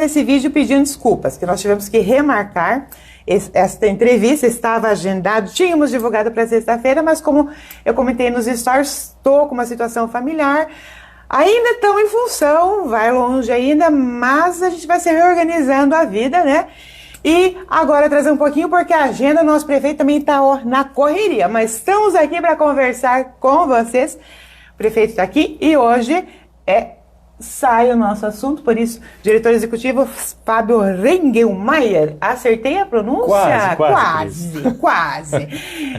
esse vídeo pedindo desculpas, que nós tivemos que remarcar esta entrevista, estava agendado, tínhamos divulgado para sexta-feira, mas como eu comentei nos stories, estou com uma situação familiar, ainda estão em função, vai longe ainda, mas a gente vai se reorganizando a vida, né? E agora trazer um pouquinho, porque a agenda do nosso prefeito também está na correria, mas estamos aqui para conversar com vocês. O prefeito está aqui e hoje sai o nosso assunto, por isso, diretor executivo Fábio Rengelmeier. Acertei a pronúncia? Quase.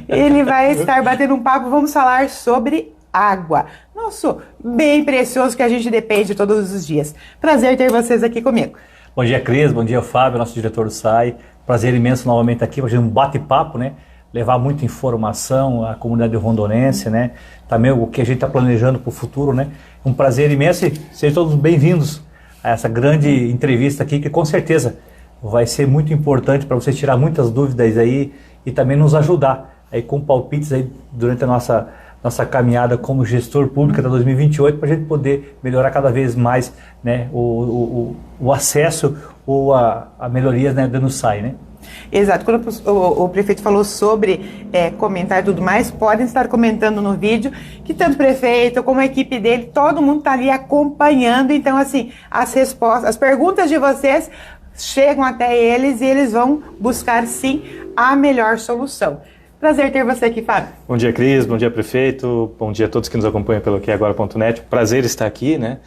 Ele vai estar batendo um papo, vamos falar sobre água. Nosso bem precioso que a gente depende todos os dias. Prazer ter vocês aqui comigo. Bom dia, Cris. Bom dia, Fábio, nosso diretor do SAI. Prazer imenso novamente aqui, fazer um bate-papo, né? Levar muita informação à comunidade rondonense, né? Também o que a gente está planejando para o futuro, né? Um prazer imenso e sejam todos bem-vindos a essa grande entrevista aqui, que com certeza vai ser muito importante para vocês tirar muitas dúvidas aí e também nos ajudar aí com palpites aí durante a nossa caminhada como gestor público até 2028, para a gente poder melhorar cada vez mais, né, o acesso ou a melhorias, né, dentro do SAI, né? Exato, quando o prefeito falou sobre comentar e tudo mais, podem estar comentando no vídeo, que tanto o prefeito como a equipe dele, todo mundo está ali acompanhando, então assim, as respostas, as perguntas de vocês chegam até eles e eles vão buscar sim a melhor solução. Prazer ter você aqui, Fábio. Bom dia, Cris, bom dia, prefeito, bom dia a todos que nos acompanham pelo QAgora.net, prazer estar aqui, né?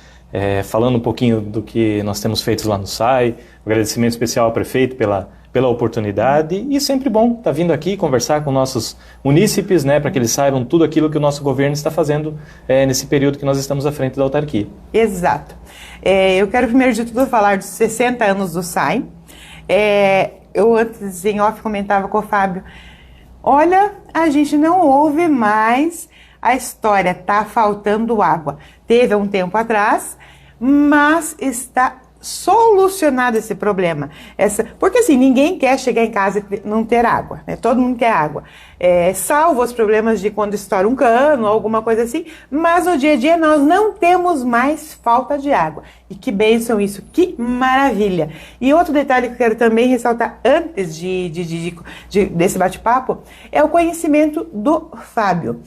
Falando um pouquinho do que nós temos feito lá no SAI, um agradecimento especial ao prefeito pela oportunidade, e sempre bom estar vindo aqui conversar com nossos munícipes, né, para que eles saibam tudo aquilo que o nosso governo está fazendo nesse período que nós estamos à frente da autarquia. Exato. Eu quero primeiro de tudo falar dos 60 anos do SAI. Eu antes em off comentava com o Fábio, olha, a gente não ouve mais a história, tá faltando água. Teve há um tempo atrás, mas está solucionado esse problema. Porque assim, ninguém quer chegar em casa e não ter água, né? Todo mundo quer água. Salvo os problemas de quando estoura um cano, alguma coisa assim, mas no dia a dia nós não temos mais falta de água. E que bênção isso, que maravilha. E outro detalhe que eu quero também ressaltar antes desse bate-papo é o conhecimento do Fábio.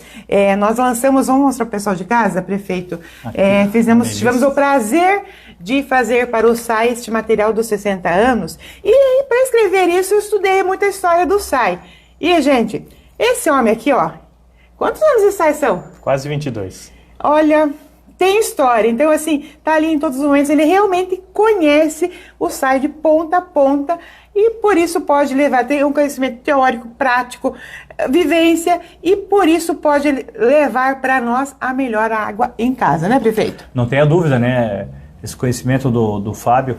Nós lançamos, vamos mostrar para o pessoal de casa, prefeito, tivemos o prazer de fazer para o SAI este material dos 60 anos, e para escrever isso eu estudei muita história do SAI. E, gente, esse homem aqui, ó, quantos anos de SAI são? Quase 22. Olha, tem história, então assim, tá ali em todos os momentos, ele realmente conhece o SAI de ponta a ponta, e por isso pode levar, tem um conhecimento teórico, prático, vivência, e por isso pode levar para nós a melhor água em casa, né, prefeito? Não tenha dúvida, né? Esse conhecimento do Fábio,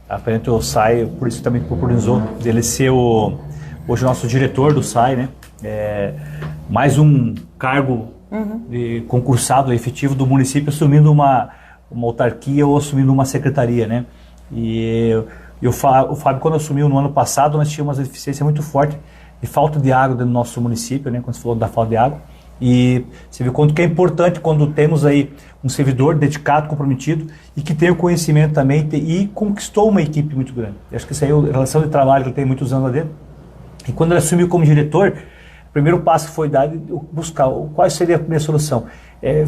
aparentemente o SAI, por isso também oportunizou dele ser hoje o nosso diretor do SAI, né? Mais um cargo de concursado efetivo do município, assumindo uma autarquia ou assumindo uma secretaria, né? E o Fábio, quando assumiu no ano passado, nós tínhamos uma deficiência muito forte de falta de água dentro do nosso município, né? Quando você falou da falta de água. E você vê quanto que é importante quando temos aí um servidor dedicado, comprometido e que tem o conhecimento também e conquistou uma equipe muito grande. Eu acho que isso aí é a relação de trabalho que ele tem muitos anos lá dentro. E quando ele assumiu como diretor, o primeiro passo que foi dado buscar qual seria a primeira solução.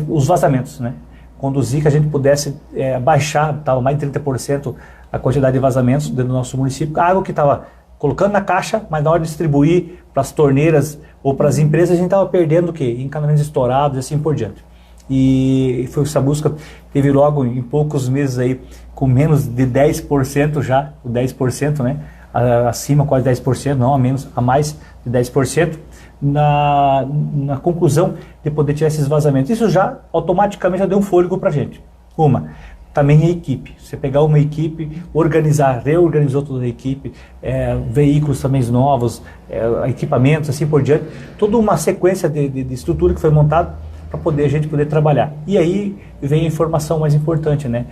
Os vazamentos, né? Conduzir que a gente pudesse baixar, estava mais de 30% a quantidade de vazamentos dentro do nosso município. A água que estava colocando na caixa, mas na hora de distribuir para as torneiras ou para as empresas, a gente estava perdendo o quê? Encanamentos estourados e assim por diante. E foi essa busca, teve logo em poucos meses aí, com menos de 10% já, o 10%, né? Acima quase 10%, não, a mais de 10%, na conclusão de poder tirar esses vazamentos. Isso já automaticamente já deu um fôlego para a gente. Também a equipe, você pegar uma equipe, reorganizou toda a equipe, veículos também novos, equipamentos, assim por diante, toda uma sequência de estrutura que foi montada para a gente poder trabalhar. E aí vem a informação mais importante, né?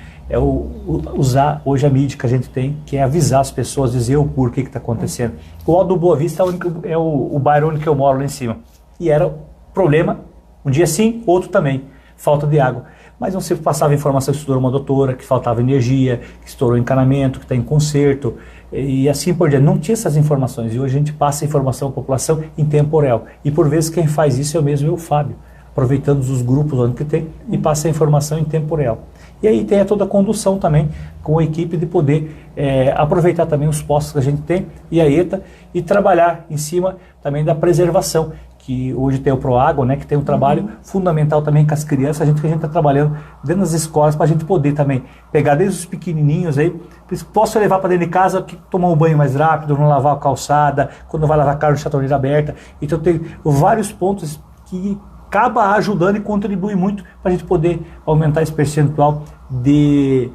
Usar hoje a mídia que a gente tem, que é avisar as pessoas, dizer o porquê que está acontecendo. O Alto do Boa Vista é o bairro onde eu moro lá em cima. E era problema, um dia sim, outro também, falta de água. mas não se passava informação que estourou uma doutora, que faltava energia, que estourou encanamento, que está em conserto, e assim por diante. Não tinha essas informações, e hoje a gente passa a informação à população em tempo real. E por vezes quem faz isso é o Fábio, aproveitando os grupos onde que tem, e passa a informação em tempo real. E aí tem toda a condução também com a equipe de poder aproveitar também os postos que a gente tem e a ETA e trabalhar em cima também da preservação, que hoje tem o Proágua, né, que tem um trabalho fundamental também com as crianças, a gente está trabalhando dentro das escolas para a gente poder também pegar desde os pequenininhos aí, posso levar para dentro de casa, tomar um banho mais rápido, não lavar a calçada, quando vai lavar carro, deixar a torneira aberta. Então tem vários pontos que acaba ajudando e contribui muito para a gente poder aumentar esse percentual de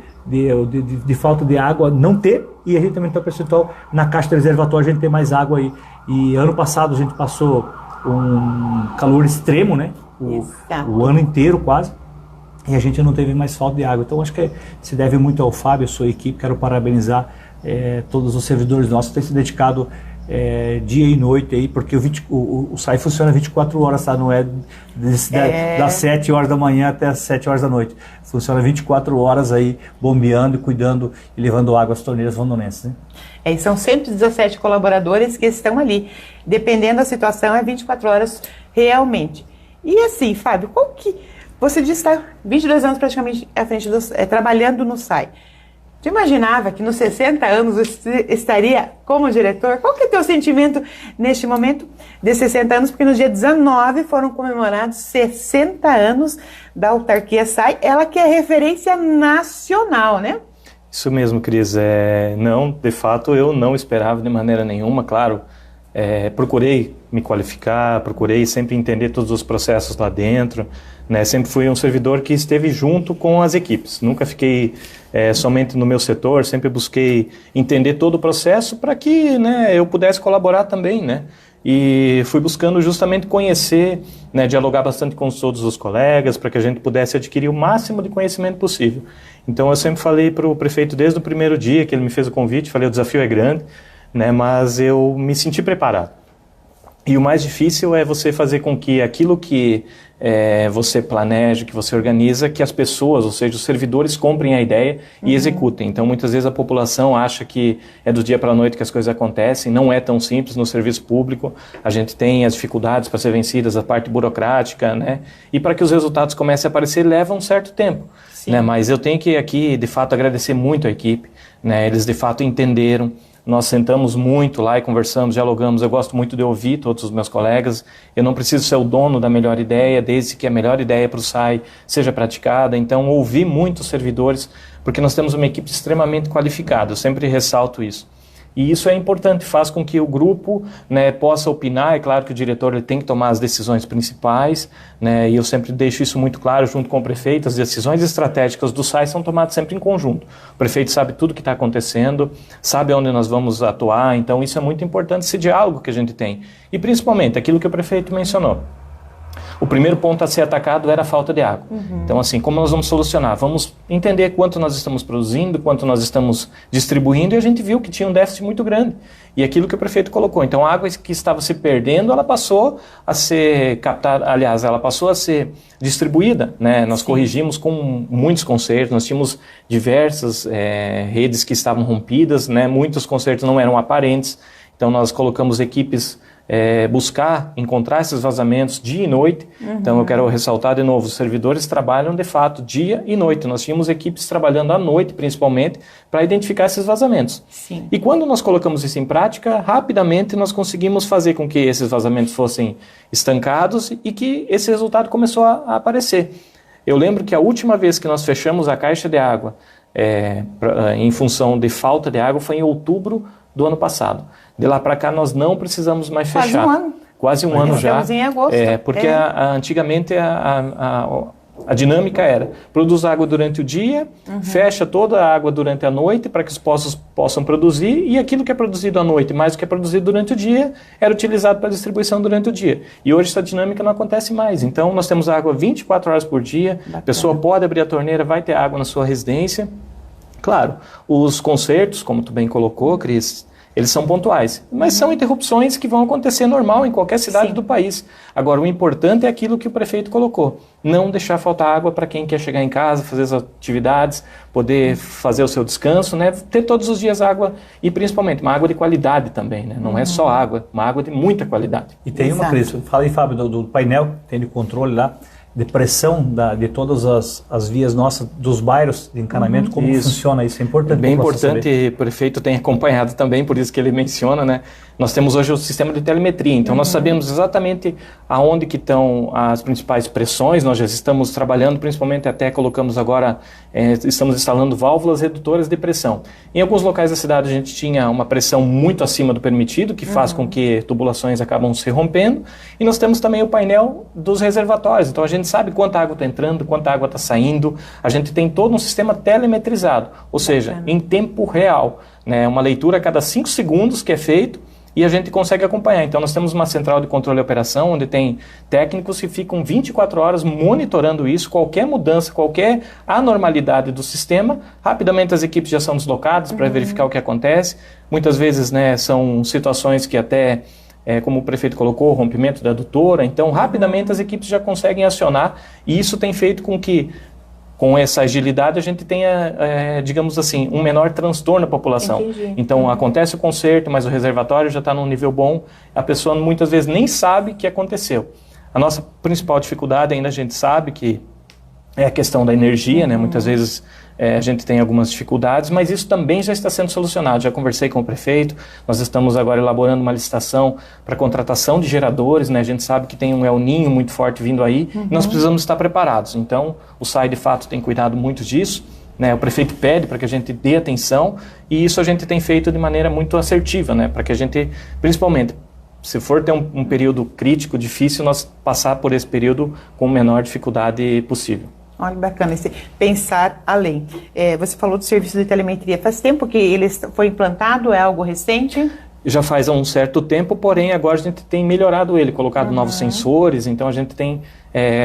falta de água não ter, e a gente também tem um percentual na caixa de reservatório, a gente tem mais água aí. E ano passado a gente passou um calor extremo, né? O ano inteiro quase, e a gente não teve mais falta de água. Então acho que se deve muito ao Fábio, a sua equipe. Quero parabenizar todos os servidores nossos que têm se dedicado dia e noite aí, porque o SAI funciona 24 horas, tá? Não é das 7 horas da manhã até as 7 horas da noite. Funciona 24 horas aí, bombeando e cuidando e levando água às torneiras rondonenses, né? E são 117 colaboradores que estão ali. Dependendo da situação, é 24 horas realmente. E assim, Fábio, qual que... Você disse que está 22 anos praticamente à frente trabalhando no SAI. Tu imaginava que nos 60 anos você estaria como diretor? Qual que é o teu sentimento neste momento de 60 anos? Porque no dia 19 foram comemorados 60 anos da autarquia SAI, ela que é referência nacional, né? Isso mesmo, Cris. Não, de fato, eu não esperava de maneira nenhuma, claro. Procurei me qualificar, procurei sempre entender todos os processos lá dentro, né? Sempre fui um servidor que esteve junto com as equipes, nunca fiquei somente no meu setor, sempre busquei entender todo o processo para que, né, eu pudesse colaborar também, né? E fui buscando justamente conhecer, né, dialogar bastante com todos os colegas para que a gente pudesse adquirir o máximo de conhecimento possível. Então eu sempre falei para o prefeito desde o primeiro dia que ele me fez o convite, falei, o desafio é grande, né, mas eu me senti preparado. E o mais difícil é você fazer com que aquilo que você planeja, que você organiza, que as pessoas, ou seja, os servidores, comprem a ideia e executem. Então, muitas vezes a população acha que é do dia para a noite que as coisas acontecem. Não é tão simples no serviço público. A gente tem as dificuldades para ser vencidas, a parte burocrática, né? E para que os resultados comecem a aparecer, leva um certo tempo. Né? Mas eu tenho que aqui, de fato, agradecer muito a equipe. Né? Eles, de fato, entenderam. Nós sentamos muito lá e conversamos, dialogamos. Eu gosto muito de ouvir todos os meus colegas. Eu não preciso ser o dono da melhor ideia, desde que a melhor ideia para o SAI seja praticada. Então, ouvi muito os servidores, porque nós temos uma equipe extremamente qualificada. Eu sempre ressalto isso. E isso é importante, faz com que o grupo, né, possa opinar. É claro que o diretor ele tem que tomar as decisões principais, né, e eu sempre deixo isso muito claro junto com o prefeito. As decisões estratégicas do SAI são tomadas sempre em conjunto. O prefeito sabe tudo o que está acontecendo, sabe onde nós vamos atuar, então isso é muito importante, esse diálogo que a gente tem. E principalmente aquilo que o prefeito mencionou. O primeiro ponto a ser atacado era a falta de água. Então, assim, como nós vamos solucionar? Vamos entender quanto nós estamos produzindo, quanto nós estamos distribuindo, e a gente viu que tinha um déficit muito grande. E aquilo que o prefeito colocou. Então, a água que estava se perdendo, ela passou a ser captada, aliás, ela passou a ser distribuída, né? Nós corrigimos com muitos consertos, nós tínhamos diversas redes que estavam rompidas, né? Muitos consertos não eram aparentes, então nós colocamos equipes buscar, encontrar esses vazamentos dia e noite. Então eu quero ressaltar de novo, os servidores trabalham de fato dia e noite. Nós tínhamos equipes trabalhando à noite principalmente para identificar esses vazamentos. Sim. E quando nós colocamos isso em prática, rapidamente nós conseguimos fazer com que esses vazamentos fossem estancados e que esse resultado começou a aparecer. Eu lembro que a última vez que nós fechamos a caixa de água em função de falta de água foi em outubro do ano passado. De lá para cá nós não precisamos mais fechar. Quase um ano. Quase um ano já. Estamos em agosto. Porque antigamente a dinâmica era: produz água durante o dia, fecha toda a água durante a noite para que os poços possam produzir, e aquilo que é produzido à noite, mais do que é produzido durante o dia, era utilizado para distribuição durante o dia. E hoje essa dinâmica não acontece mais. Então nós temos água 24 horas por dia. Bacana. A pessoa pode abrir a torneira, vai ter água na sua residência. Claro, os consertos, como tu bem colocou, Cris, eles são pontuais, mas são interrupções que vão acontecer normal em qualquer cidade do país. Agora, o importante é aquilo que o prefeito colocou, não deixar faltar água para quem quer chegar em casa, fazer as atividades, poder fazer o seu descanso, né? Ter todos os dias água e principalmente uma água de qualidade também, né? Não é só água, uma água de muita qualidade. E tem uma, Cris, fala aí, Fábio, do painel, tem de controle lá, de pressão de todas as vias nossas, dos bairros de encanamento, como funciona isso, é importante. É bem importante, o prefeito tem acompanhado também, por isso que ele menciona, né? Nós temos hoje o sistema de telemetria, então nós sabemos exatamente aonde que estão as principais pressões, nós já estamos trabalhando, principalmente até colocamos agora, estamos instalando válvulas redutoras de pressão. Em alguns locais da cidade a gente tinha uma pressão muito acima do permitido, que faz com que tubulações acabam se rompendo, e nós temos também o painel dos reservatórios, então a gente sabe quanta água está entrando, quanta água está saindo, a gente tem todo um sistema telemetrizado, ou seja, em tempo real, né? Uma leitura a cada 5 segundos que é feito, e a gente consegue acompanhar. Então nós temos uma central de controle e operação, onde tem técnicos que ficam 24 horas monitorando isso, qualquer mudança, qualquer anormalidade do sistema, rapidamente as equipes já são deslocadas para verificar o que acontece. Muitas vezes, né, são situações que até, como o prefeito colocou, o rompimento da adutora, então rapidamente as equipes já conseguem acionar, e isso tem feito com que, com essa agilidade, a gente tenha, digamos assim, um menor transtorno na população. Entendi. Então, acontece o conserto, mas o reservatório já está num nível bom, a pessoa muitas vezes nem sabe que aconteceu. A nossa principal dificuldade, ainda a gente sabe que é a questão da energia, né? Muitas vezes a gente tem algumas dificuldades, mas isso também já está sendo solucionado. Já conversei com o prefeito, nós estamos agora elaborando uma licitação para contratação de geradores, né? A gente sabe que tem um El Niño muito forte vindo aí, e nós precisamos estar preparados. Então, o SAI, de fato, tem cuidado muito disso, né? O prefeito pede para que a gente dê atenção, e isso a gente tem feito de maneira muito assertiva, né? Para que a gente, principalmente, se for ter um período crítico, difícil, nós passar por esse período com a menor dificuldade possível. Olha, bacana, esse pensar além. Você falou do serviço de telemetria. Faz tempo que ele foi implantado? É algo recente? Já faz um certo tempo, porém agora a gente tem melhorado ele, colocado novos sensores, então a gente tem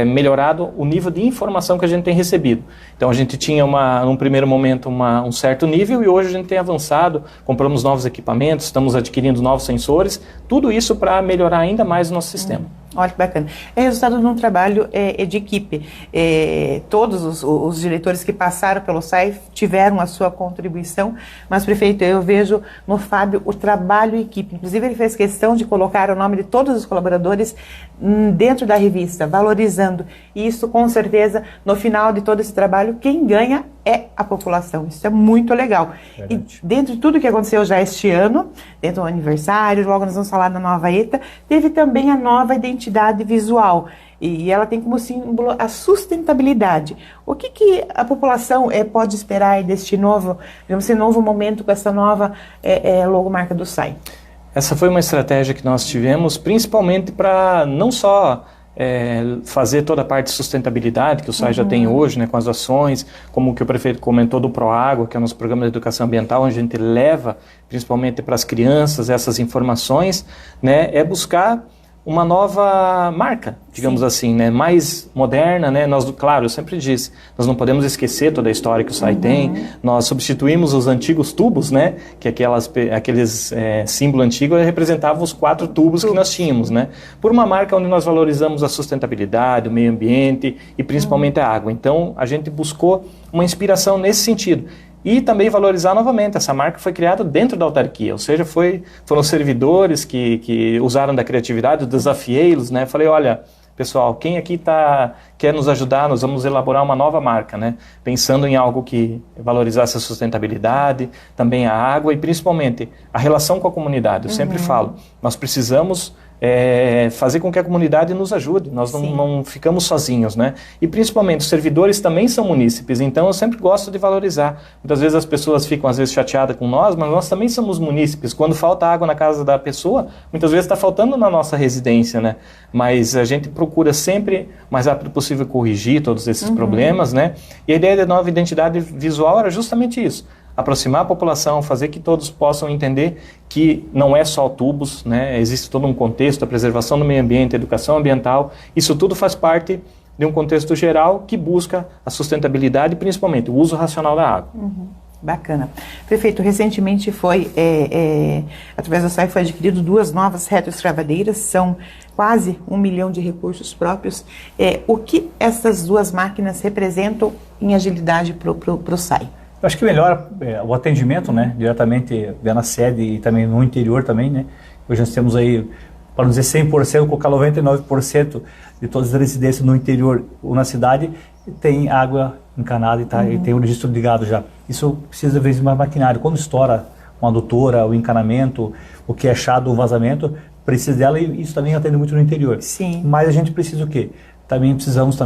melhorado o nível de informação que a gente tem recebido. Então a gente tinha, num primeiro momento, um certo nível, e hoje a gente tem avançado, compramos novos equipamentos, estamos adquirindo novos sensores, tudo isso para melhorar ainda mais o nosso sistema. Olha que bacana. É resultado de um trabalho de equipe. Todos os diretores que passaram pelo SAI tiveram a sua contribuição, mas, prefeito, eu vejo no Fábio o trabalho em equipe. Inclusive, ele fez questão de colocar o nome de todos os colaboradores dentro da revista, valorizando. E isso, com certeza, no final de todo esse trabalho, quem ganha é a população. Isso é muito legal. E dentro de tudo que aconteceu já este ano, dentro do aniversário, logo nós vamos falar da nova ETA, teve também a nova identidade visual. E ela tem como símbolo a sustentabilidade. O que a população pode esperar deste novo, digamos assim, novo momento com essa nova logomarca do SAI? Essa foi uma estratégia que nós tivemos, principalmente para não só fazer toda a parte de sustentabilidade que o SAI já tem hoje, né, com as ações, como o que o prefeito comentou do ProAgua, que é o nosso programa de educação ambiental, onde a gente leva, principalmente para as crianças, essas informações, né, é buscar uma nova marca, digamos assim, né, mais moderna, né, claro, eu sempre disse, nós não podemos esquecer toda a história que o SAI tem, nós substituímos os antigos tubos, né, que aqueles símbolo antigo representavam os 4 tubos que nós tínhamos, né, por uma marca onde nós valorizamos a sustentabilidade, o meio ambiente e principalmente a água. Então, a gente buscou uma inspiração nesse sentido. E também valorizar novamente, essa marca foi criada dentro da autarquia, ou seja, foram servidores que usaram da criatividade, desafiei-los, né? Falei, olha, pessoal, quem aqui quer nos ajudar, nós vamos elaborar uma nova marca, né? Pensando em algo que valorizasse a sustentabilidade, também a água e principalmente a relação com a comunidade. Eu sempre falo, nós precisamos fazer com que a comunidade nos ajude, nós não ficamos sozinhos, né? E principalmente os servidores também são munícipes, então eu sempre gosto de valorizar. Muitas vezes as pessoas ficam às vezes chateadas com nós, mas nós também somos munícipes. Quando falta água na casa da pessoa, muitas vezes está faltando na nossa residência, né? Mas a gente procura sempre, o mais rápido possível, corrigir todos esses problemas, né? E a ideia da nova identidade visual era justamente isso. Aproximar a população, fazer que todos possam entender que não é só tubos, né? Existe todo um contexto, a preservação do meio ambiente, a educação ambiental, isso tudo faz parte de um contexto geral que busca a sustentabilidade e principalmente o uso racional da água. Bacana. Prefeito, recentemente através do SAI foi adquirido 2 novas retroescavadeiras, são quase 1 milhão de recursos próprios. O que essas 2 máquinas representam em agilidade para o SAI? Eu acho que melhora o atendimento, né, diretamente na sede e também no interior também, né. Hoje nós temos aí, para não dizer 100%, colocar 99% de todas as residências no interior ou na cidade tem água encanada e tem o registro ligado já. Isso precisa de vez mais maquinário. Quando estoura uma adutora, o encanamento, o que é achado, o vazamento, precisa dela e isso também atende muito no interior. Sim. Mas a gente precisa o quê? Também precisamos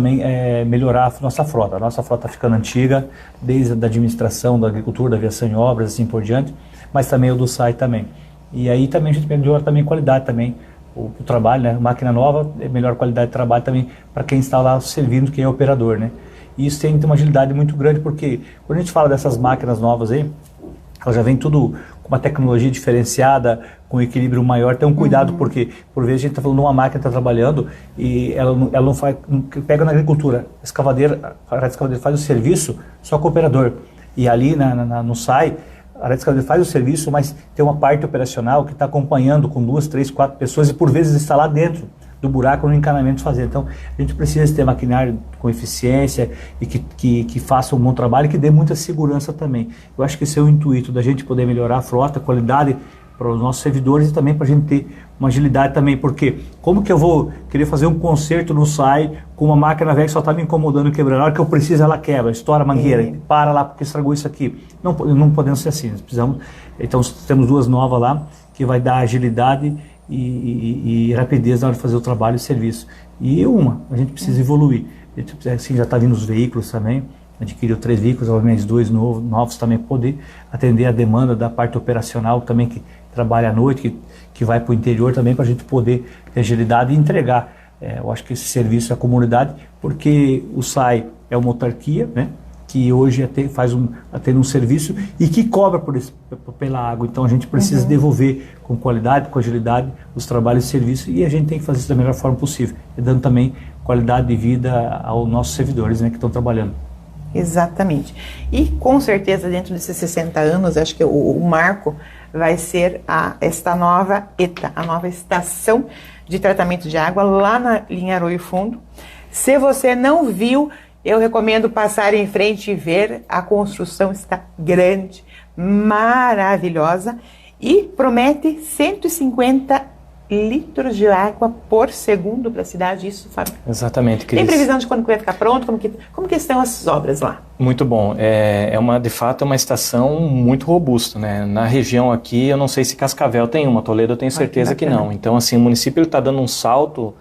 melhorar a nossa frota. A nossa frota está ficando antiga, desde a administração, da agricultura, da aviação e obras, assim por diante, mas também o do SAI também. E aí também a gente melhora também a qualidade também, o trabalho, né? Máquina nova, melhor qualidade de trabalho também para quem está lá servindo, quem é operador, né? E isso tem que ter uma agilidade muito grande, porque quando a gente fala dessas máquinas novas aí, elas já vem tudo com uma tecnologia diferenciada, com um equilíbrio maior. Tem um cuidado, porque por vezes a gente está falando de uma máquina que está trabalhando e ela não faz, pega na agricultura, a escavadeira faz o serviço só com o operador. E ali no SAI, a retroescavadeira faz o serviço, mas tem uma parte operacional que está acompanhando com 2, 3, 4 pessoas e por vezes está lá dentro do buraco no encanamento fazer. Então a gente precisa ter maquinário com eficiência e que faça um bom trabalho e que dê muita segurança também. Eu acho que esse é o intuito da gente poder melhorar a frota, a qualidade para os nossos servidores e também para a gente ter uma agilidade também, porque como que eu vou querer fazer um conserto no SAI com uma máquina velha que só está me incomodando e quebrando? Na hora que eu preciso ela quebra, estoura a mangueira, para lá porque estragou isso aqui. Não podemos ser assim, nós precisamos, então temos 2 novas lá que vai dar agilidade e rapidez na hora de fazer o trabalho e serviço. E a gente precisa evoluir. A gente precisa, assim, já está vindo os veículos também, adquiriu 3 veículos, obviamente 2 novos também, para poder atender a demanda da parte operacional também, que trabalha à noite, que vai para o interior também, para a gente poder ter agilidade e entregar. Eu acho que esse serviço à comunidade, porque o SAI é uma autarquia, né, que hoje atende um serviço e que cobra pela água. Então a gente precisa devolver com qualidade, com agilidade, os trabalhos e serviços, e a gente tem que fazer isso da melhor forma possível, e dando também qualidade de vida aos nossos servidores, né, que estão trabalhando. Exatamente. E com certeza dentro desses 60 anos, acho que o marco vai ser esta nova ETA, a nova estação de tratamento de água lá na linha Arroio Fundo. Se você não viu, eu recomendo passar em frente e ver. A construção está grande, maravilhosa e promete 150 litros de água por segundo para a cidade. Isso, Fábio? Exatamente, Cris. Tem previsão de quando vai ficar pronto? Como que estão as obras lá? Muito bom. De fato, é uma estação muito robusta, né? Na região aqui, eu não sei se Cascavel tem uma, Toledo eu tenho certeza que não. Então, assim, o município está dando um salto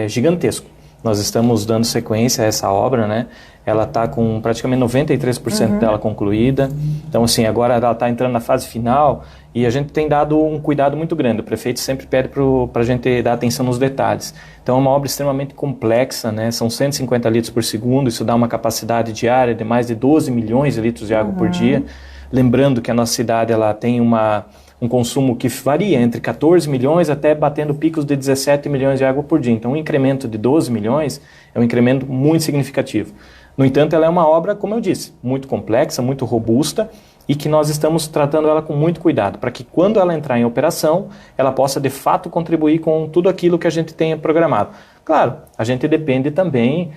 gigantesco. Nós estamos dando sequência a essa obra, né? Ela está com praticamente 93% dela concluída. Então, assim, agora ela está entrando na fase final e a gente tem dado um cuidado muito grande. O prefeito sempre pede para a gente dar atenção nos detalhes. Então, é uma obra extremamente complexa, né? São 150 litros por segundo, isso dá uma capacidade diária de mais de 12 milhões de litros de água por dia. Lembrando que a nossa cidade ela tem um consumo que varia entre 14 milhões até batendo picos de 17 milhões de água por dia. Então, um incremento de 12 milhões é um incremento muito significativo. No entanto, ela é uma obra, como eu disse, muito complexa, muito robusta e que nós estamos tratando ela com muito cuidado, para que quando ela entrar em operação, ela possa de fato contribuir com tudo aquilo que a gente tenha programado. Claro, a gente depende também,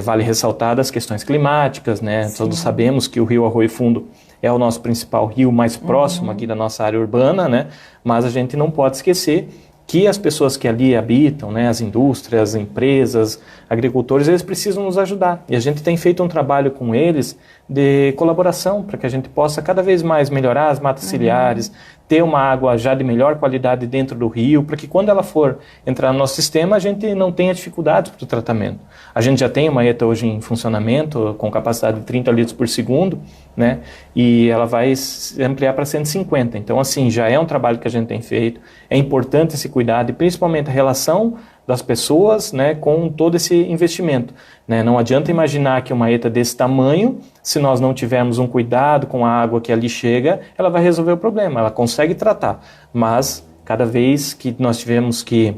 vale ressaltar, das questões climáticas, né? Sim. Todos sabemos que o rio Arroio Fundo é o nosso principal rio mais próximo aqui da nossa área urbana, né? Mas a gente não pode esquecer que as pessoas que ali habitam, né, as indústrias, as empresas, agricultores, eles precisam nos ajudar. E a gente tem feito um trabalho com eles de colaboração para que a gente possa cada vez mais melhorar as matas ciliares, ter uma água já de melhor qualidade dentro do rio, para que quando ela for entrar no nosso sistema, a gente não tenha dificuldades para o tratamento. A gente já tem uma ETA hoje em funcionamento, com capacidade de 30 litros por segundo, né? E ela vai ampliar para 150. Então, assim, já é um trabalho que a gente tem feito. É importante esse cuidado e principalmente a relação das pessoas, né, com todo esse investimento, né? Não adianta imaginar que uma ETA desse tamanho, se nós não tivermos um cuidado com a água que ali chega, ela vai resolver o problema, ela consegue tratar. Mas, cada vez que nós tivemos que,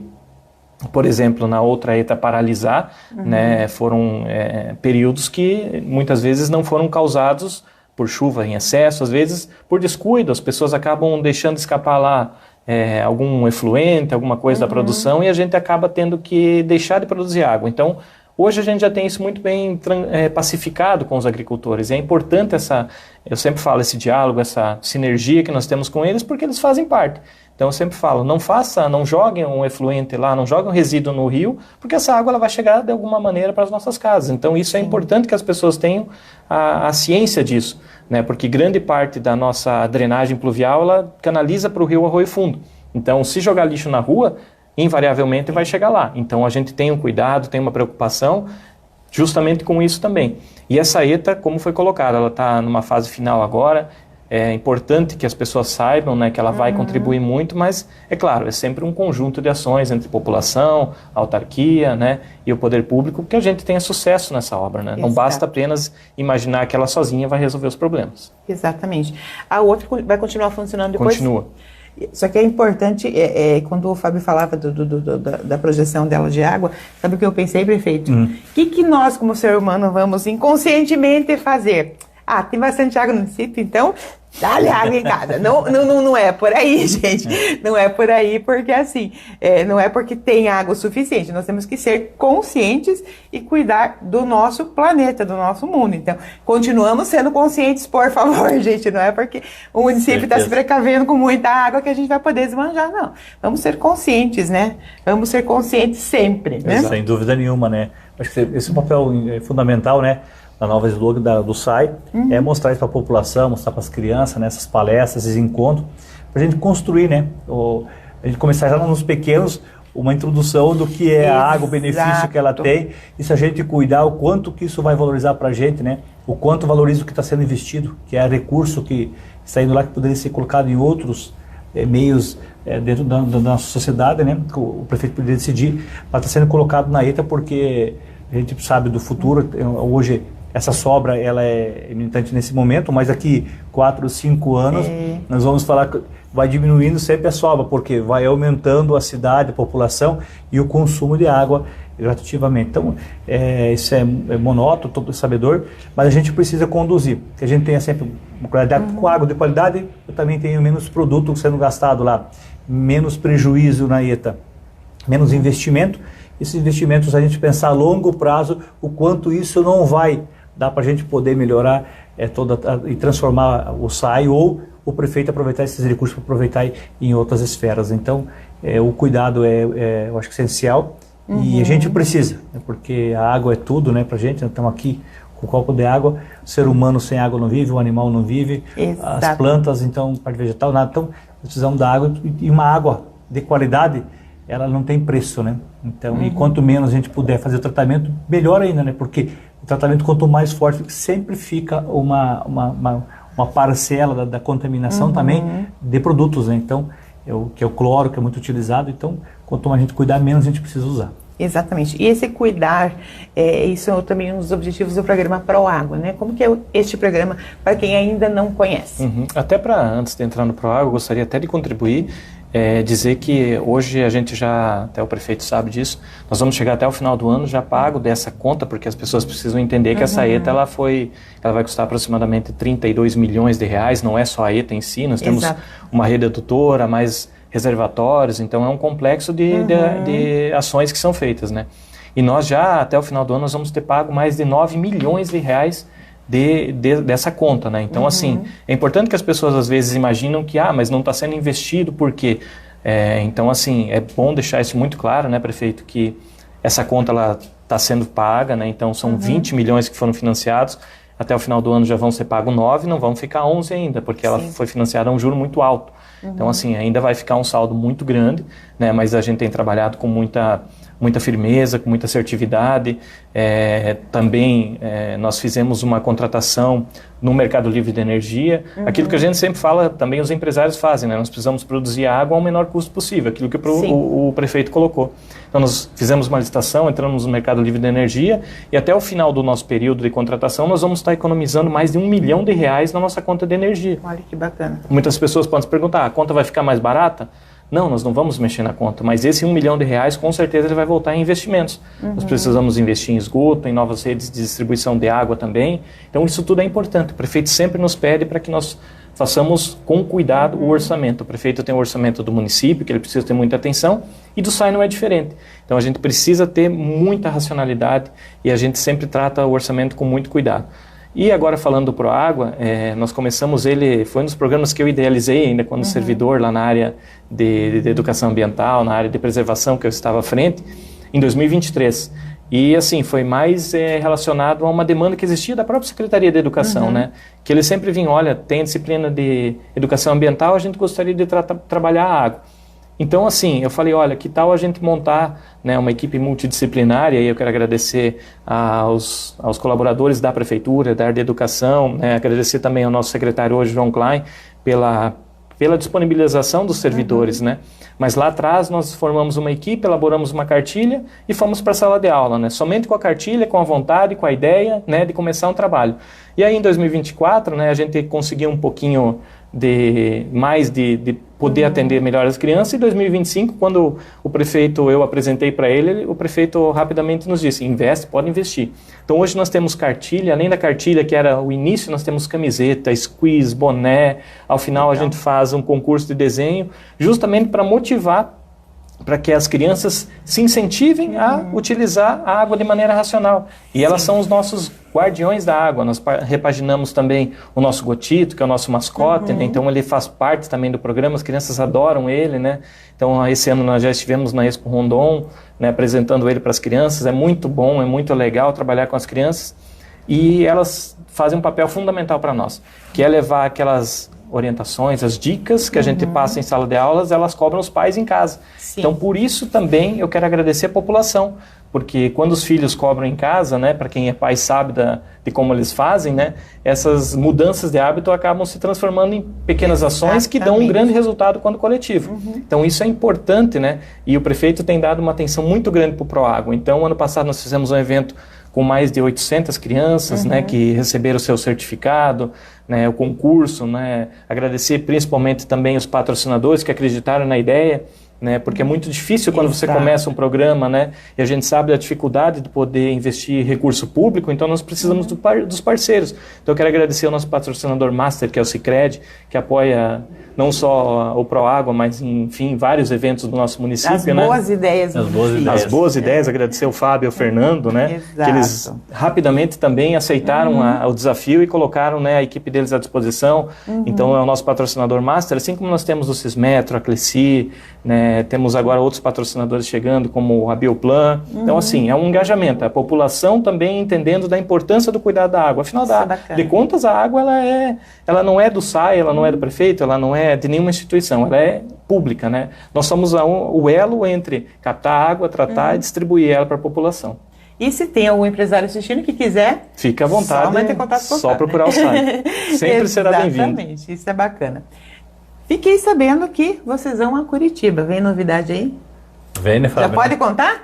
por exemplo, na outra ETA paralisar, né, foram períodos que muitas vezes não foram causados por chuva em excesso, às vezes por descuido, as pessoas acabam deixando escapar lá algum efluente, alguma coisa da produção, e a gente acaba tendo que deixar de produzir água. Então, hoje a gente já tem isso muito bem pacificado com os agricultores. E é importante eu sempre falo, esse diálogo, essa sinergia que nós temos com eles, porque eles fazem parte. Então eu sempre falo, não joguem um efluente lá, não joguem um resíduo no rio, porque essa água ela vai chegar de alguma maneira para as nossas casas. Então isso é importante que as pessoas tenham a ciência disso, né? Porque grande parte da nossa drenagem pluvial, ela canaliza para o rio Arroio Fundo. Então se jogar lixo na rua, invariavelmente vai chegar lá. Então a gente tem um cuidado, tem uma preocupação justamente com isso também. E essa ETA, como foi colocada, ela está numa fase final agora. É importante que as pessoas saibam, né, que ela vai contribuir muito, mas, é claro, é sempre um conjunto de ações entre população, autarquia, né, e o poder público, que a gente tenha sucesso nessa obra. Né? Não basta apenas imaginar que ela sozinha vai resolver os problemas. Exatamente. A outra vai continuar funcionando depois? Continua. Só que é importante, quando o Fábio falava da projeção dela de água, sabe o que eu pensei, prefeito? O que nós, como ser humano, vamos inconscientemente fazer? Ah, tem bastante água no município, então dá-lhe água em casa. Não é por aí, gente. Não é por aí, porque assim, não é porque tem água o suficiente. Nós temos que ser conscientes e cuidar do nosso planeta, do nosso mundo. Então, continuamos sendo conscientes, por favor, gente. Não é porque o município está se precavendo com muita água que a gente vai poder esbanjar, não. Vamos ser conscientes, né? Vamos ser conscientes sempre, né? Sem dúvida nenhuma, né? Acho que esse é um papel fundamental, né? A nova slogan do SAI é mostrar isso para a população, mostrar para as crianças, né, essas palestras, esses encontros, para a gente construir, né, a gente começar já nos pequenos uma introdução do que é a água, o benefício que ela tem, e se a gente cuidar, o quanto que isso vai valorizar para a gente, né, o quanto valoriza o que está sendo investido, que é recurso que está indo lá, que poderia ser colocado em outros meios dentro da nossa sociedade, né, que o prefeito poderia decidir, mas está sendo colocado na ETA porque a gente sabe do futuro. Hoje essa sobra ela é limitante nesse momento, mas daqui 4 ou 5 anos nós vamos falar que vai diminuindo sempre a sobra, porque vai aumentando a cidade, a população e o consumo de água gradativamente. Então, isso é monótono, todo sabedor, mas a gente precisa conduzir, que a gente tenha sempre uma qualidade com água de qualidade, eu também tenho menos produto sendo gastado lá, menos prejuízo na ETA, menos investimento. Esses investimentos, a gente pensar a longo prazo, o quanto isso não vai dar para a gente poder melhorar e transformar o SAI, ou o prefeito aproveitar esses recursos para aproveitar em outras esferas. Então, o cuidado eu acho que é essencial, e a gente precisa, né, porque a água é tudo, né, para a gente. Nós estamos aqui com um copo de água, o ser humano sem água não vive, o animal não vive, as plantas, então, parte vegetal, nada. Então, precisamos da água, e uma água de qualidade, ela não tem preço, né? Então, e quanto menos a gente puder fazer o tratamento, melhor ainda, né? Porque o tratamento, quanto mais forte, sempre fica uma parcela da contaminação também de produtos, né? Então, que é o cloro, que é muito utilizado. Então, quanto mais a gente cuidar, menos a gente precisa usar. Exatamente. E esse cuidar, isso é também um dos objetivos do programa ProAgua, né? Como que é este programa para quem ainda não conhece? Até antes de entrar no ProAgua, eu gostaria até de contribuir, dizer que hoje a gente já, até o prefeito sabe disso, nós vamos chegar até o final do ano já pago dessa conta, porque as pessoas precisam entender que essa ETA ela vai custar aproximadamente 32 milhões de reais, não é só a ETA em si, nós temos uma rede adutora, mais reservatórios, então é um complexo de ações que são feitas, né? E nós já, até o final do ano, nós vamos ter pago mais de 9 milhões de reais dessa conta, né? Então, assim, é importante que as pessoas às vezes imaginam que, mas não está sendo investido, por quê? Então, assim, é bom deixar isso muito claro, né, prefeito, que essa conta ela está sendo paga, né? Então, são 20 milhões que foram financiados, até o final do ano já vão ser pagos 9, não vão ficar 11 ainda, porque ela foi financiada a um juro muito alto. Então, assim, ainda vai ficar um saldo muito grande, né? Mas a gente tem trabalhado com muita firmeza, com muita assertividade. Também nós fizemos uma contratação no Mercado Livre de Energia. Aquilo que a gente sempre fala, também os empresários fazem, né? Nós precisamos produzir água ao menor custo possível, aquilo que o prefeito colocou. Então nós fizemos uma licitação, entramos no Mercado Livre de Energia, e até o final do nosso período de contratação nós vamos estar economizando mais de R$1 milhão na nossa conta de energia. Olha que bacana. Muitas pessoas podem se perguntar, a conta vai ficar mais barata? Não, nós não vamos mexer na conta, mas esse R$1 milhão com certeza ele vai voltar em investimentos. Nós precisamos investir em esgoto, em novas redes de distribuição de água também. Então isso tudo é importante. O prefeito sempre nos pede para que nós façamos com cuidado o orçamento. O prefeito tem o orçamento do município, que ele precisa ter muita atenção, e do SAI não é diferente. Então a gente precisa ter muita racionalidade e a gente sempre trata o orçamento com muito cuidado. E agora falando do Proágua, nós começamos ele, foi um dos programas que eu idealizei ainda quando servidor lá na área de educação ambiental, na área de preservação que eu estava à frente, em 2023. E assim, foi mais relacionado a uma demanda que existia da própria Secretaria de Educação, né? Que eles sempre vinham, olha, tem disciplina de educação ambiental, a gente gostaria de trabalhar a água. Então, assim, eu falei, olha, que tal a gente montar, né, uma equipe multidisciplinar, e aí eu quero agradecer aos colaboradores da Prefeitura, da área de Educação, né, agradecer também ao nosso secretário hoje, João Klein, pela disponibilização dos servidores, né? Mas lá atrás nós formamos uma equipe, elaboramos uma cartilha e fomos para a sala de aula, né? Somente com a cartilha, com a vontade, com a ideia, né, de começar um trabalho. E aí em 2024, né, a gente conseguiu um pouquinho de poder atender melhor as crianças. E em 2025, quando o prefeito, eu apresentei para ele, o prefeito rapidamente nos disse, investe, pode investir. Então hoje nós temos cartilha, além da cartilha que era o início, nós temos camiseta, squeeze, boné, ao final a gente faz um concurso de desenho, justamente para motivar, para que as crianças se incentivem a utilizar a água de maneira racional. E elas são os nossos guardiões da água. Nós repaginamos também o nosso Gotito, que é o nosso mascote, né? Então ele faz parte também do programa, as crianças adoram ele, né? Então esse ano nós já estivemos na Expo Rondon, né, apresentando ele para as crianças. É muito bom, é muito legal trabalhar com as crianças. E elas fazem um papel fundamental para nós, que é levar aquelas orientações, as dicas que a gente passa em sala de aulas, elas cobram os pais em casa. Sim. Então, por isso também eu quero agradecer a população, porque quando os filhos cobram em casa, né, para quem é pai sabe de como eles fazem, né, essas mudanças de hábito acabam se transformando em pequenas ações que dão um grande resultado quando coletivo. Então, isso é importante, né, e o prefeito tem dado uma atenção muito grande para o Proágua. Então, ano passado nós fizemos um evento com mais de 800 crianças, né, que receberam o seu certificado, né, o concurso, né, agradecer principalmente também os patrocinadores que acreditaram na ideia, né, porque é muito difícil quando você começa um programa, né, e a gente sabe da dificuldade de poder investir recurso público, então nós precisamos dos parceiros. Então eu quero agradecer ao nosso patrocinador master, que é o Sicredi, que apoia não só o Proágua, mas enfim, vários eventos do nosso município. As boas ideias. As boas ideias, agradecer ao Fábio e ao Fernando, né, que eles rapidamente também aceitaram o desafio e colocaram, né, a equipe deles à disposição. Então é o nosso patrocinador master, assim como nós temos o Cismetro, a Cleci, né, temos agora outros patrocinadores chegando, como a Bioplan. Então, assim, é um engajamento. A população também entendendo da importância do cuidado da água. Afinal de contas, a água ela não é do SAI, ela não é do prefeito, ela não é de nenhuma instituição, ela é pública, né? Nós somos o elo entre captar água, tratar e distribuir ela para a população. E se tem algum empresário assistindo que quiser, fica à vontade, só vai ter contato com o só procurar o SAI. Sempre será bem-vindo. Exatamente, isso é bacana. Fiquei sabendo que vocês vão a Curitiba. Vem novidade aí? Vem, né, Fábio? Já pode contar?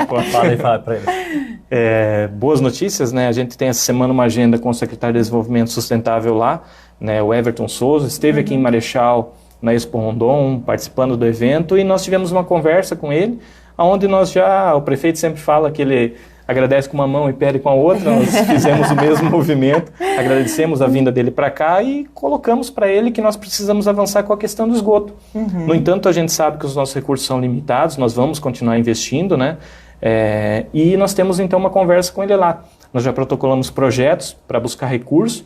Pode. Fala para ele. Boas notícias, né? A gente tem essa semana uma agenda com o secretário de Desenvolvimento Sustentável lá, né, o Everton Souza, esteve aqui em Marechal, na Expo Rondon, participando do evento, e nós tivemos uma conversa com ele, onde o prefeito sempre fala que ele agradece com uma mão e pede com a outra. Nós fizemos o mesmo movimento, agradecemos a vinda dele para cá e colocamos para ele que nós precisamos avançar com a questão do esgoto. No entanto, a gente sabe que os nossos recursos são limitados, nós vamos continuar investindo, né? E nós temos então uma conversa com ele lá. Nós já protocolamos projetos para buscar recursos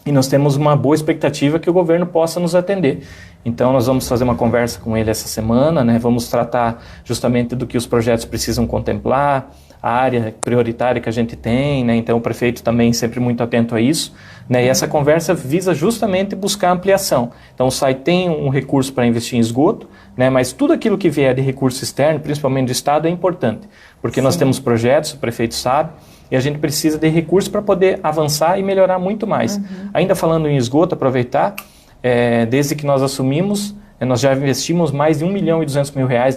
e nós temos uma boa expectativa que o governo possa nos atender. Então nós vamos fazer uma conversa com ele essa semana, né? Vamos tratar justamente do que os projetos precisam contemplar, a área prioritária que a gente tem, né? Então o prefeito também sempre muito atento a isso, né? E essa conversa visa justamente buscar ampliação. Então o SAI tem um recurso para investir em esgoto, né? Mas tudo aquilo que vier de recurso externo, principalmente do Estado, é importante, porque nós temos projetos, o prefeito sabe, e a gente precisa de recursos para poder avançar e melhorar muito mais. Ainda falando em esgoto, aproveitar, desde que nós assumimos, nós já investimos mais de R$1,2 milhão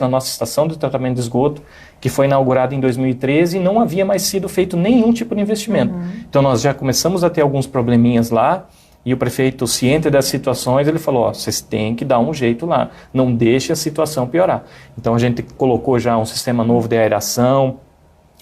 na nossa estação de tratamento de esgoto, que foi inaugurada em 2013 e não havia mais sido feito nenhum tipo de investimento. Então nós já começamos a ter alguns probleminhas lá, E o prefeito, ciente das situações, ele falou, vocês têm que dar um jeito lá, não deixe a situação piorar. Então a gente colocou já um sistema novo de aeração,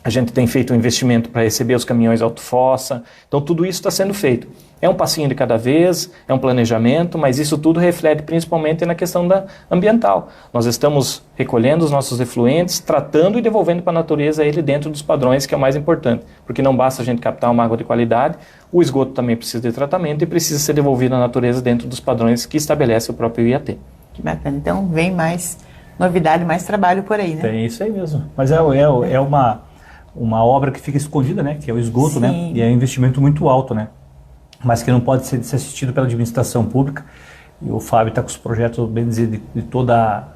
a gente tem feito um investimento para receber os caminhões autofossa, então tudo isso está sendo feito. É um passinho de cada vez, é um planejamento, mas isso tudo reflete principalmente na questão ambiental. Nós estamos recolhendo os nossos efluentes, tratando e devolvendo para a natureza ele dentro dos padrões, que é o mais importante, porque não basta a gente captar uma água de qualidade, o esgoto também precisa de tratamento e precisa ser devolvido à natureza dentro dos padrões que estabelece o próprio IAT. Que bacana, então vem mais novidade, mais trabalho por aí, né? Tem isso aí mesmo, mas é uma obra que fica escondida, né, que é o esgoto, né, e é um investimento muito alto, né, mas que não pode ser assistido pela administração pública. E o Fábio está com os projetos, bem dizer, de toda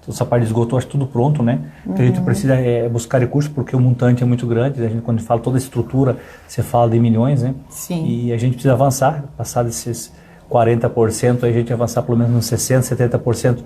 essa parte de esgoto, eu acho tudo pronto, né? O que a gente precisa é buscar recursos, porque o montante é muito grande. A gente, quando fala toda a estrutura, você fala de milhões, né? Sim. E a gente precisa avançar, passar desses 40%, a gente avançar pelo menos uns 60%, 70%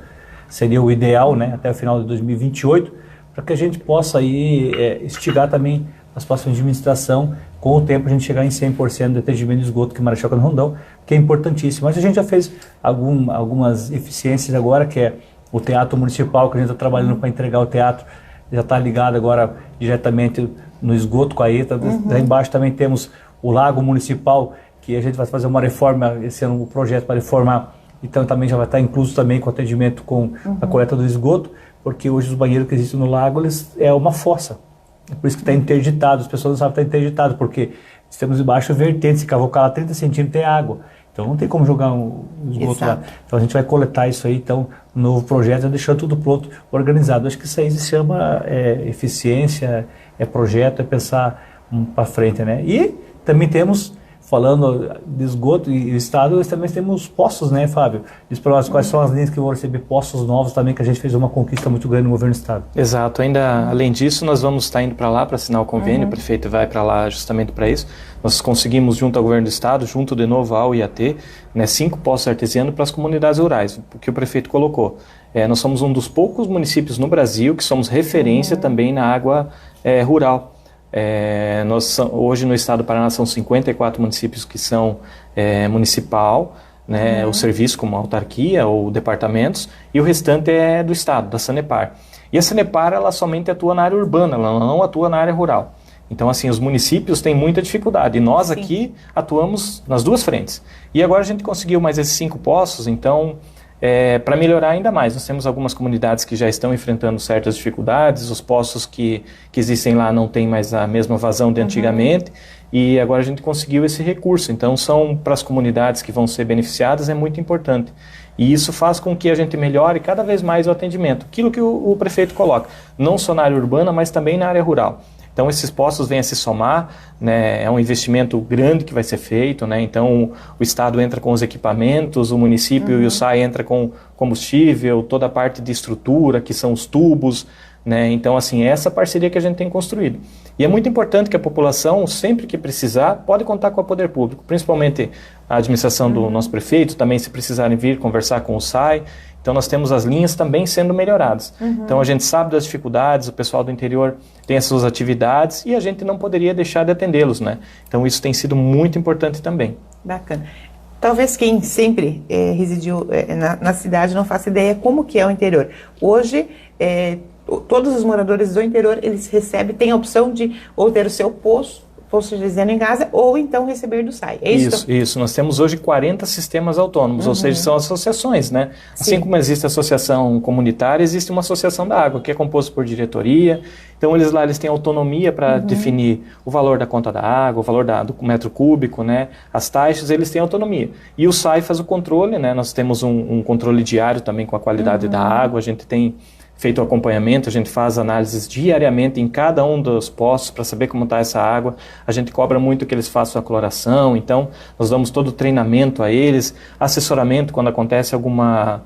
seria o ideal, né? Até o final de 2028, para que a gente possa aí instigar também as próximas de administração, com o tempo a gente chegar em 100% de atendimento de esgoto que Marechal Cândido Rondon, que é importantíssimo. Mas a gente já fez algumas eficiências agora, que é o Teatro Municipal, que a gente está trabalhando para entregar o teatro, já está ligado agora diretamente no esgoto com a ETA. Lá embaixo também temos o Lago Municipal, que a gente vai fazer uma reforma, esse ano o projeto para reformar, então também já vai estar incluso também com atendimento com a coleta do esgoto, porque hoje os banheiros que existem no lago, é uma fossa. É por isso que está interditado, as pessoas não sabem que está interditado, porque estamos embaixo vertente, se cavocar lá 30 centímetros tem água. Então não tem como jogar o esgoto lá. Então a gente vai coletar isso aí, então, no novo projeto, já deixando tudo pronto, organizado. Acho que isso aí se chama eficiência, é projeto, é pensar para frente, né? E também temos, falando de esgoto e o Estado, nós também temos postos, né, Fábio? Diz para nós quais são as linhas que vão receber postos novos também, que a gente fez uma conquista muito grande no governo do Estado. Exato. Ainda, além disso, nós vamos estar indo para lá para assinar o convênio, o prefeito vai para lá justamente para isso. Nós conseguimos, junto ao governo do Estado, junto de novo ao IAT, 5 postos artesianos para as comunidades rurais, o que o prefeito colocou. Nós somos um dos poucos municípios no Brasil que somos referência também na água rural. Hoje no estado do Paraná são 54 municípios que são municipal, né, o serviço como autarquia ou departamentos, e o restante é do estado, da Sanepar. E a Sanepar, ela somente atua na área urbana, ela não atua na área rural. Então, assim, os municípios têm muita dificuldade, e nós aqui atuamos nas duas frentes. E agora a gente conseguiu mais esses 5 postos, então, para melhorar ainda mais. Nós temos algumas comunidades que já estão enfrentando certas dificuldades, os postos que existem lá não têm mais a mesma vazão de antigamente, e agora a gente conseguiu esse recurso. Então, são para as comunidades que vão ser beneficiadas, é muito importante. E isso faz com que a gente melhore cada vez mais o atendimento. Aquilo que o prefeito coloca, não só na área urbana, mas também na área rural. Então, esses postos vêm a se somar, né? É um investimento grande que vai ser feito, né? Então, o Estado entra com os equipamentos, o município e o SAI entra com combustível, toda a parte de estrutura, que são os tubos, né? Então, assim, é essa parceria que a gente tem construído. E é muito importante que a população, sempre que precisar, pode contar com o poder público, principalmente a administração do nosso prefeito, também se precisarem vir conversar com o SAI. Então, nós temos as linhas também sendo melhoradas. Então, a gente sabe das dificuldades, o pessoal do interior tem as suas atividades e a gente não poderia deixar de atendê-los, né? Então, isso tem sido muito importante também. Bacana. Talvez quem sempre residiu na cidade não faça ideia como que é o interior. Hoje, todos os moradores do interior, eles têm a opção de ou ter o seu posto dizendo em casa, ou então receber do SAI. É isso? Isso. Nós temos hoje 40 sistemas autônomos, ou seja, são associações, né? Assim como existe a associação comunitária, existe uma associação da água, que é composta por diretoria. Então, eles têm autonomia para definir o valor da conta da água, o valor do metro cúbico, né? As taxas, eles têm autonomia. E o SAI faz o controle, né? Nós temos um controle diário também com a qualidade da água, a gente tem feito o acompanhamento, a gente faz análises diariamente em cada um dos postos para saber como está essa água. A gente cobra muito que eles façam a cloração, então nós damos todo o treinamento a eles, assessoramento quando acontece alguma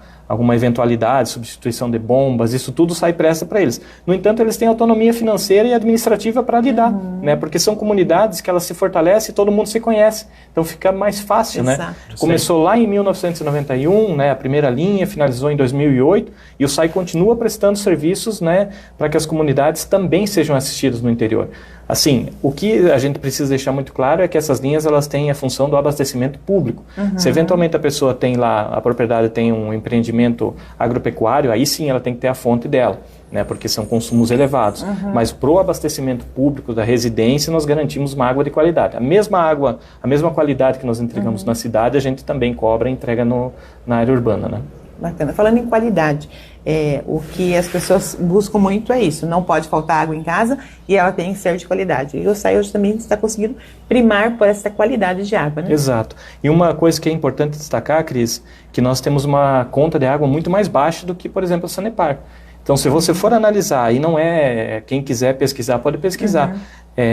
eventualidade, substituição de bombas, isso tudo sai presta para eles. No entanto, eles têm autonomia financeira e administrativa para lidar, né? Porque são comunidades que elas se fortalecem e todo mundo se conhece. Então fica mais fácil, né? Começou lá em 1991, né? A primeira linha, finalizou em 2008 e o SAI continua prestando serviços, né? Para que as comunidades também sejam assistidas no interior. Assim, o que a gente precisa deixar muito claro é que essas linhas elas têm a função do abastecimento público. Se eventualmente a pessoa tem lá, a propriedade tem um empreendimento agropecuário, aí sim ela tem que ter a fonte dela, né, porque são consumos elevados. Mas para o abastecimento público da residência, nós garantimos uma água de qualidade. A mesma água, a mesma qualidade que nós entregamos na cidade, a gente também cobra e entrega na área urbana, né? Bacana. Falando em qualidade, o que as pessoas buscam muito é isso. Não pode faltar água em casa e ela tem que ser de qualidade. E o SAI hoje também está conseguindo primar por essa qualidade de água, né? Exato. E uma coisa que é importante destacar, Cris, que nós temos uma conta de água muito mais baixa do que, por exemplo, a Sanepar. Então, se você for analisar, e não é quem quiser pesquisar, pode pesquisar.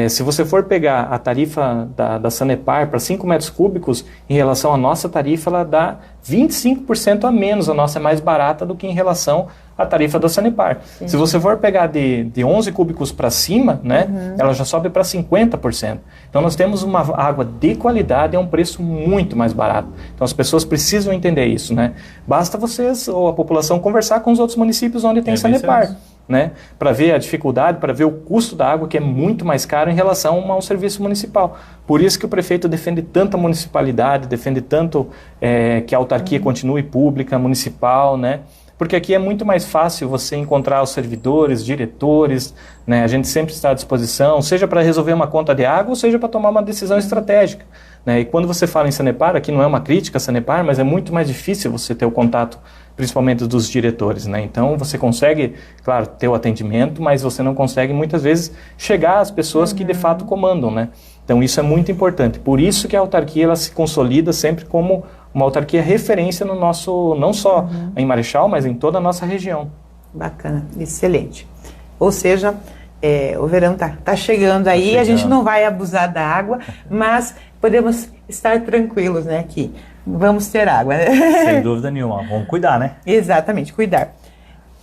Se você for pegar a tarifa da Sanepar para 5 metros cúbicos, em relação à nossa tarifa, ela dá 25% a menos. A nossa é mais barata do que em relação à tarifa da Sanepar. Sim. Se você for pegar de 11 cúbicos para cima, né, ela já sobe para 50%. Então, nós temos uma água de qualidade a um preço muito mais barato. Então, as pessoas precisam entender isso, né? Basta vocês, ou a população, conversar com os outros municípios onde tem Sanepar, né, para ver a dificuldade, para ver o custo da água, que é muito mais caro em relação a um serviço municipal. Por isso que o prefeito defende tanto a municipalidade, defende tanto que a autarquia continue pública, municipal, né? Porque aqui é muito mais fácil você encontrar os servidores, diretores, né? A gente sempre está à disposição, seja para resolver uma conta de água, ou seja para tomar uma decisão estratégica, né? E quando você fala em Sanepar, aqui não é uma crítica a Sanepar, mas é muito mais difícil você ter o contato, principalmente dos diretores, né? Então você consegue, claro, ter o atendimento, mas você não consegue muitas vezes chegar às pessoas que de fato comandam, né? Então isso é muito importante. Por isso que a autarquia ela se consolida sempre como uma autarquia referência no nosso, não só em Marechal, mas em toda a nossa região. Bacana, excelente. Ou seja, o verão tá chegando aí, a gente não vai abusar da água, mas podemos estar tranquilos, né, que vamos ter água, né? Sem dúvida nenhuma, vamos cuidar, né? Exatamente, cuidar.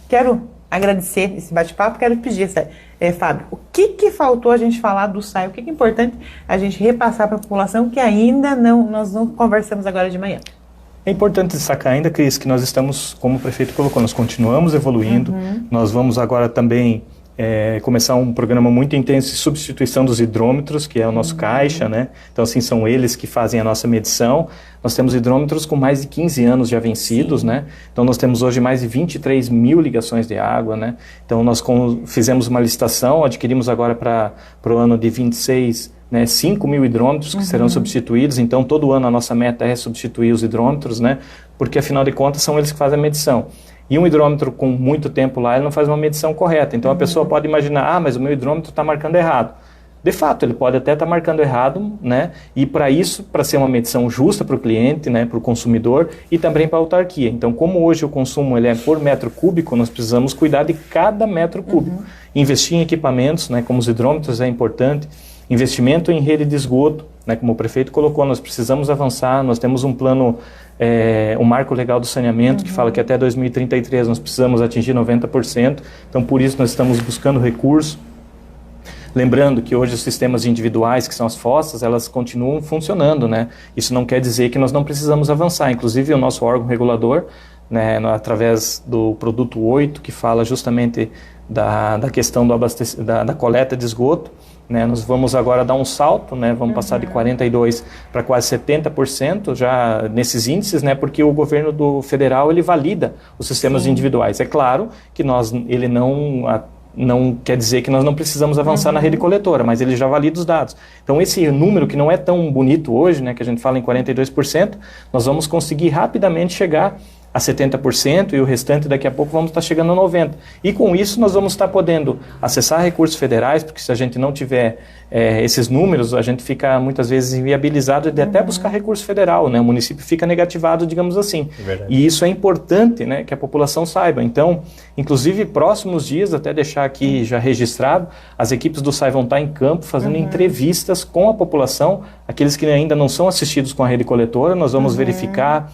Quero agradecer esse bate-papo, quero pedir, Fábio, o que faltou a gente falar do SAI? O que é importante a gente repassar para a população que ainda nós não conversamos agora de manhã? É importante destacar ainda, Cris, que nós estamos, como o prefeito colocou, nós continuamos evoluindo, nós vamos agora também começar um programa muito intenso de substituição dos hidrômetros, que é o nosso caixa, né? Então, assim, são eles que fazem a nossa medição. Nós temos hidrômetros com mais de 15 anos já vencidos, né? Então, nós temos hoje mais de 23 mil ligações de água, né? Então, nós fizemos uma licitação, adquirimos agora para o ano de 26, né, 5 mil hidrômetros que serão substituídos. Então, todo ano a nossa meta é substituir os hidrômetros, né? Porque, afinal de contas, são eles que fazem a medição. E um hidrômetro com muito tempo lá, ele não faz uma medição correta. Então, a pessoa pode imaginar, mas o meu hidrômetro está marcando errado. De fato, ele pode até estar marcando errado, né? E para isso, para ser uma medição justa para o cliente, né, para o consumidor e também para a autarquia. Então, como hoje o consumo ele é por metro cúbico, nós precisamos cuidar de cada metro cúbico. Investir em equipamentos, né, como os hidrômetros é importante. Investimento em rede de esgoto, né, como o prefeito colocou, nós precisamos avançar, nós temos um plano, um marco legal do saneamento que fala que até 2033 nós precisamos atingir 90%, então por isso nós estamos buscando recurso. Lembrando que hoje os sistemas individuais, que são as fossas, elas continuam funcionando, né? Isso não quer dizer que nós não precisamos avançar, inclusive o nosso órgão regulador, né, através do produto 8, que fala justamente da questão da coleta de esgoto, né, nós vamos agora dar um salto, né, vamos passar de 42% para quase 70% já nesses índices, né, porque o governo federal ele valida os sistemas individuais. É claro que ele não quer dizer que nós não precisamos avançar na rede coletora, mas ele já valida os dados. Então esse número que não é tão bonito hoje, né, que a gente fala em 42%, nós vamos conseguir rapidamente chegar a 70% e o restante daqui a pouco vamos estar chegando a 90%. E com isso nós vamos estar podendo acessar recursos federais, porque se a gente não tiver esses números, a gente fica muitas vezes inviabilizado de até buscar recurso federal, né? O município fica negativado, digamos assim. E isso é importante, né, que a população saiba. Então, inclusive, próximos dias, até deixar aqui já registrado, as equipes do SAI vão estar em campo fazendo entrevistas com a população, aqueles que ainda não são assistidos com a rede coletora, nós vamos verificar.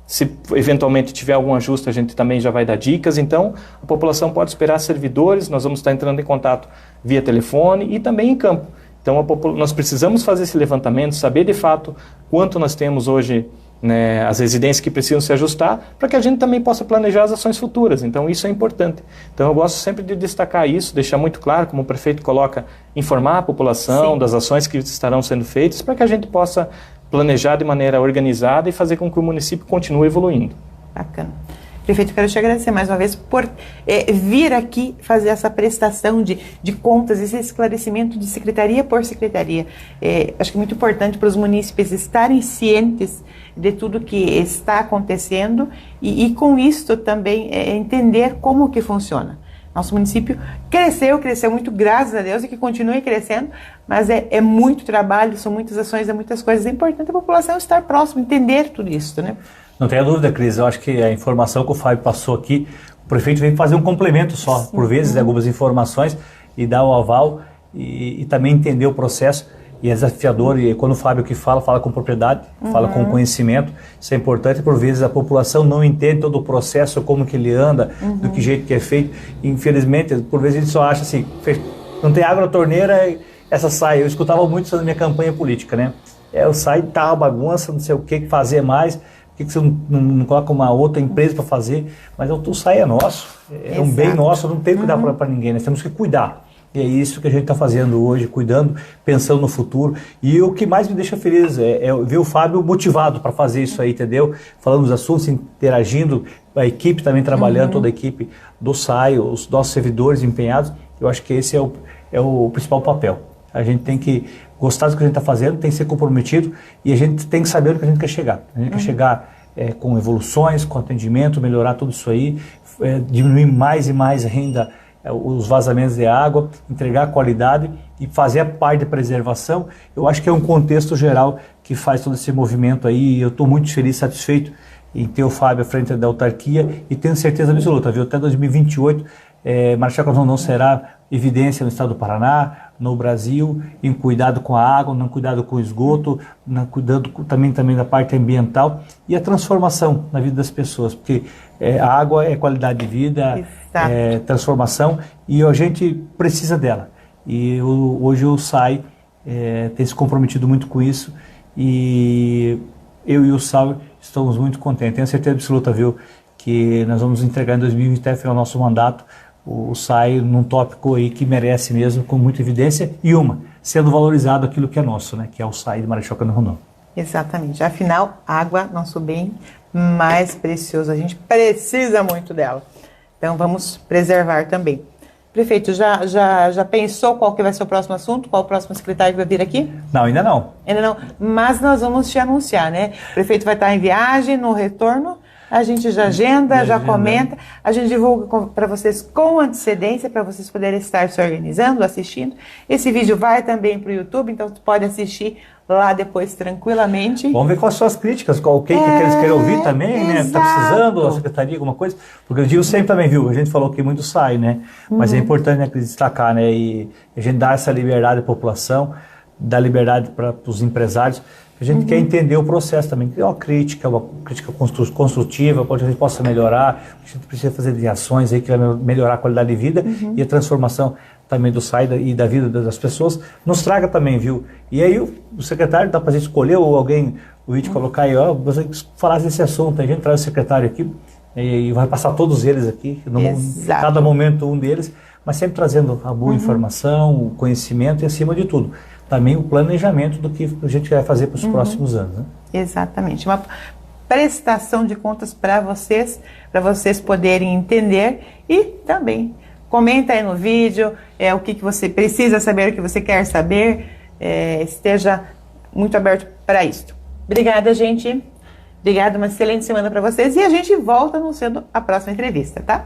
Se eventualmente tiver algum ajuste, a gente também já vai dar dicas. Então, a população pode esperar servidores, nós vamos estar entrando em contato via telefone e também em campo. Então, nós precisamos fazer esse levantamento, saber de fato quanto nós temos hoje né, as residências que precisam se ajustar, para que a gente também possa planejar as ações futuras. Então isso é importante. Então eu gosto sempre de destacar isso, deixar muito claro, como o prefeito coloca, informar a população Sim. das ações que estarão sendo feitas, para que a gente possa planejar de maneira organizada e fazer com que o município continue evoluindo. Bacana. Prefeito, quero te agradecer mais uma vez por vir aqui fazer essa prestação de contas, esse esclarecimento de secretaria por secretaria. Acho que é muito importante para os munícipes estarem cientes de tudo que está acontecendo e com isto também entender como que funciona. Nosso município cresceu muito, graças a Deus, e que continue crescendo, mas é muito trabalho, são muitas ações, muitas coisas. É importante a população estar próxima, entender tudo isso, né? Não tenha dúvida, Cris, eu acho que a informação que o Fábio passou aqui, o prefeito veio fazer um complemento só, por vezes, de algumas informações e dar o aval e também entender o processo. E é desafiador, e quando o Fábio aqui fala com propriedade, fala com conhecimento, isso é importante. Por vezes a população não entende todo o processo, como que ele anda, do que jeito que é feito. E, infelizmente, por vezes a gente só acha assim, não tem água na torneira, essa sai. Eu escutava muito isso na minha campanha política, né? Eu saio, tá uma bagunça, não sei o que fazer mais, por que você não coloca uma outra empresa para fazer? Mas o SAI é nosso, é um bem nosso, não tem que cuidar para ninguém, nós temos que cuidar. E é isso que a gente está fazendo hoje, cuidando, pensando no futuro. E o que mais me deixa feliz é ver o Fábio motivado para fazer isso aí, entendeu? Falando dos assuntos, interagindo, a equipe também trabalhando, toda a equipe do SAI, os nossos servidores empenhados. Eu acho que esse é o principal papel. A gente tem que gostar do que a gente está fazendo, tem que ser comprometido e a gente tem que saber onde que a gente quer chegar. A gente quer chegar com evoluções, com atendimento, melhorar tudo isso aí, diminuir mais e mais ainda os vazamentos de água, entregar qualidade e fazer a parte de preservação. Eu acho que é um contexto geral que faz todo esse movimento aí e eu estou muito feliz, satisfeito em ter o Fábio à frente da autarquia e tenho certeza absoluta, viu? Até 2028, Marechal Cláudio Rondon será evidência no estado do Paraná, no Brasil, em cuidado com a água, no cuidado com o esgoto, cuidando também da parte ambiental e a transformação na vida das pessoas, porque a água é qualidade de vida, é transformação e a gente precisa dela. E hoje o SAI tem se comprometido muito com isso e eu e o Sauer estamos muito contentes. Tenho certeza absoluta, viu, que nós vamos entregar em 2020 até o final do nosso mandato o SAI num tópico aí que merece mesmo, com muita evidência e sendo valorizado aquilo que é nosso, né, que é o SAI de Marechal Cândido Rondon. Exatamente. Afinal, água, nosso bem mais precioso. A gente precisa muito dela. Então, vamos preservar também. Prefeito, já pensou qual que vai ser o próximo assunto? Qual o próximo secretário que vai vir aqui? Não, ainda não. Ainda não. Mas nós vamos te anunciar, né? O prefeito vai estar em viagem, no retorno. A gente já agenda, já comenta, a gente divulga para vocês com antecedência, para vocês poderem estar se organizando, assistindo. Esse vídeo vai também para o YouTube, então você pode assistir lá depois tranquilamente. Vamos ver quais são as críticas, o que eles querem ouvir também, né? Está precisando, a secretaria, alguma coisa. Porque eu digo sempre também, viu? A gente falou que muito sai, né? Mas é importante, né, destacar, né? E a gente dar essa liberdade à população, dar liberdade para os empresários. A gente quer entender o processo também, é uma crítica construtiva, onde a gente possa melhorar, a gente precisa fazer de ações aí que vai melhorar a qualidade de vida e a transformação também do SAI e da vida das pessoas, nos traga também, viu? E aí o secretário dá para a gente escolher ou alguém, o vídeo colocar aí, ó, você falasse desse assunto, a gente traz o secretário aqui e vai passar todos eles aqui, cada momento um deles, mas sempre trazendo a boa informação, o conhecimento e acima de tudo também o planejamento do que a gente vai fazer para os próximos anos. Né? Exatamente. Uma prestação de contas para vocês poderem entender e também comenta aí no vídeo o que você precisa saber, o que você quer saber, esteja muito aberto para isso. Obrigada, gente. Obrigada, uma excelente semana para vocês e a gente volta anunciando a próxima entrevista, tá?